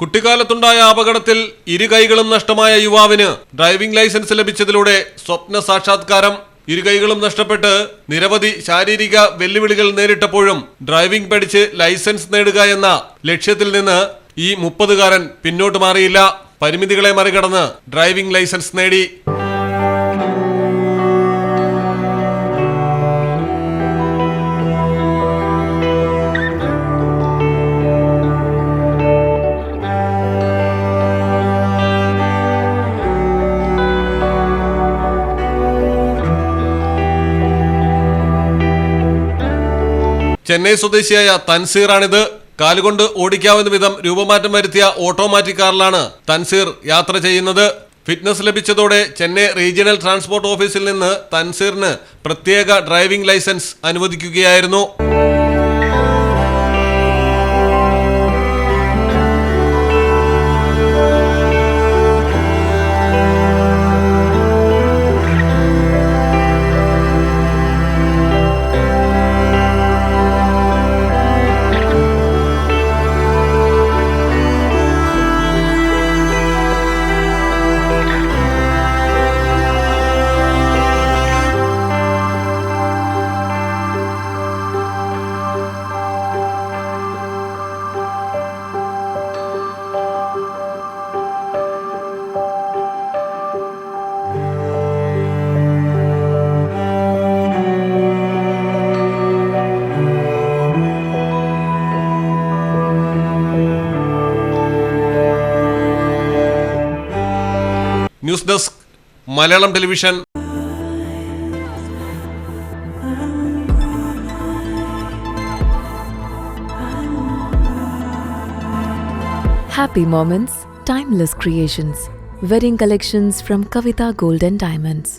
കുട്ടിക്കാലത്തുണ്ടായ അപകടത്തിൽ ഇരു കൈകളും നഷ്ടമായ യുവാവിന് ഡ്രൈവിംഗ് ലൈസൻസ് ലഭിച്ചതിലൂടെ സ്വപ്ന സാക്ഷാത്കാരം. ഇരു കൈകളും നഷ്ടപ്പെട്ട് നിരവധി ശാരീരിക വെല്ലുവിളികൾ നേരിട്ടപ്പോഴും ഡ്രൈവിംഗ് പഠിച്ച് ലൈസൻസ് നേടുക എന്ന ലക്ഷ്യത്തിൽ നിന്ന് ഈ 30-കാരൻ പിന്നോട്ട് മാറിയില്ല. പരിമിതികളെ മറികടന്ന് ഡ്രൈവിംഗ് ലൈസൻസ് നേടി. ചെന്നൈ സ്വദേശിയായ തൻസീറാണിത്. കാലുകൊണ്ട് ഓടിക്കാവുന്ന വിധം രൂപമാറ്റം വരുത്തിയ ഓട്ടോമാറ്റിക് കാറിലാണ് തൻസീർ യാത്ര ചെയ്യുന്നത്. ഫിറ്റ്നസ് ലഭിച്ചതോടെ ചെന്നൈ റീജിയണൽ ട്രാൻസ്പോർട്ട് ഓഫീസിൽ നിന്ന് തൻസീറിന് പ്രത്യേക ഡ്രൈവിംഗ് ലൈസൻസ് അനുവദിക്കുകയായിരുന്നു. News desk, Malayalam television. Happy moments, timeless creations. Wedding collections from Kavita Gold and Diamonds.